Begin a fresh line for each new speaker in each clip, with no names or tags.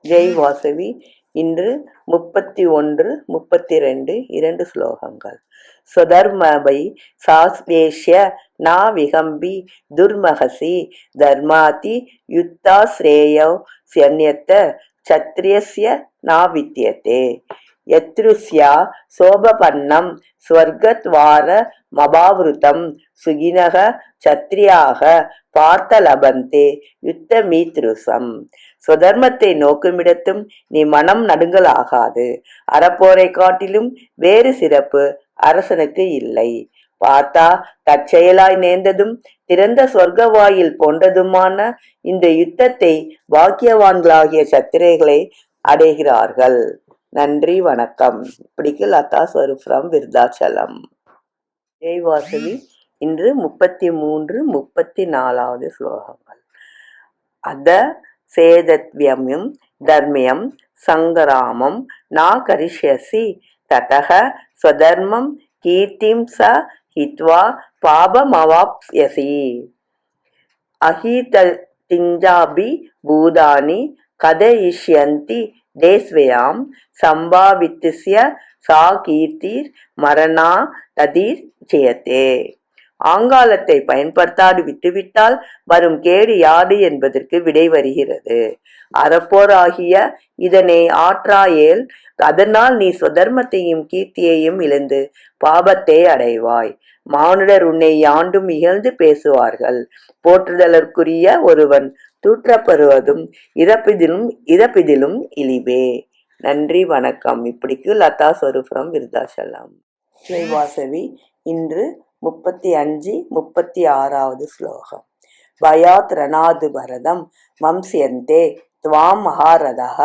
ஜெய் வாசவி. இன்று 31, 32 2 ஸ்லோகங்கள். ஸ்வதர்மபை சாஸ்வேஷ்ய நா விகம்பி துர்மகசி தர்மாதி யுத்தாஸ்ரேயோ ஸ்யன்யத்த சத்ரியஸ்ய நா வித்யதே யத்ருஸ்யா சோபபன்னம் ஸ்வர்கத்வார மபாவிருத்தம் சுகினக சத்ரியாக பார்த்தலபந்தே யுத்தமீத்ருசம். சுதர்மத்தை நோக்குமிடத்தும் நீ மனம் நடுங்கலாகாது. அறப்போரை காட்டிலும் வேறு சிறப்பு அரசனுக்கு இல்லை. பார்த்தா தற்செயலாய் நேர்ந்ததும் திறந்த சொர்க்க வாயில் போன்றதுமான இந்த யுத்தத்தை பாக்கியவான்களாகிய சத்திரைகளை அடைகிறார்கள். நன்றி, வணக்கம். இப்படிக்கு லதா ஸ்வரூப் ஃப்ரம் விருத்தாச்சலம். ஜெய் வாசவி. இன்று 33, 34 ஸ்லோகங்கள். அத சேதத்வியம் தர்மியம் சங்கராமம் நா கரிஷ்யசி ததக ஸ்வதர்மம் கீர்த்திம் ச ஹித்வா பாபமவாப்ஸ்யசி அஹிதிஞ்சாபி பூதானி கதயிஷ்யந்தி தேஸ்வயாம் சம்பாவித்ய சா கீர்த்திர் மரணா ததீர் ஜெயத்தே. ஆங்காலத்தை பயன்படுத்தாது விட்டுவிட்டால் வரும் கேடு யாது என்பதற்கு விடை வருகிறது. அறப்போராகிய இதனை ஆற்றாயேல் அதனால் நீ சுதர்மத்தையும் கீர்த்தியையும் இழந்து பாபத்தை அடைவாய். மானுடர் உன்னை யாண்டும் இகழ்ந்து பேசுவார்கள். போற்றுதலற்குரிய ஒருவன் தூற்றப்படுவதும் இறப்பிதிலும் இழிவே. நன்றி, வணக்கம். இப்படிக்கு லதா ஸ்வரூப் ஃப்ரம் விருத்தாச்சலம். ஜெய் வாசவி. இன்று 35, 36 ஸ்லோகம். பயாத் ரணாது பரதம் மம்ஸ்யந்தே த்வாம் மகாரதः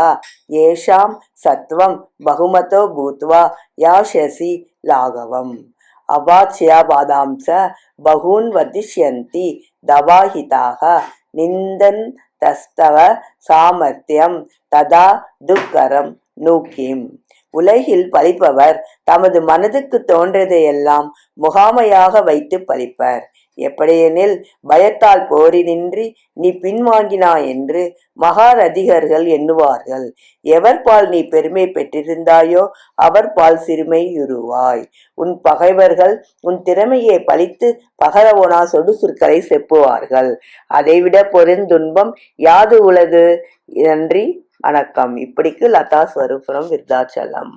ஏஷாம் சத்வம் பகுமதோ பூத்வா யாஷசி லாகவம் அவாச்யா பாதாம்ச பகூன் வதிஷ்யந்தி தவாஹிதாக நிந்தன் தஸ்தவ சாமர்த்தியம் ததா துக்கரம் நூக்கிம். உலகில் பழிப்பவர் தமது மனதுக்கு தோன்றதையெல்லாம் முகாமையாக வைத்து பழிப்பர். எப்படியெனில் பயத்தால் போரினின்றி நீ பின்வாங்கினாய் என்று மகாரதிகர்கள் எண்ணுவார்கள். எவர் பால் நீ பெருமை பெற்றிருந்தாயோ அவர் பால் சிறுமையுறுவாய். உன் பகைவர்கள் உன் திறமையை பழித்து பகரவோனா சொடு சொற்களை செப்புவார்கள். அதைவிட பொருந்துன்பம் யாது உளது? நன்றி, வணக்கம். இப்படிக்கு லதா ஸ்வரூப் ஃப்ரம் விருத்தாச்சலம்.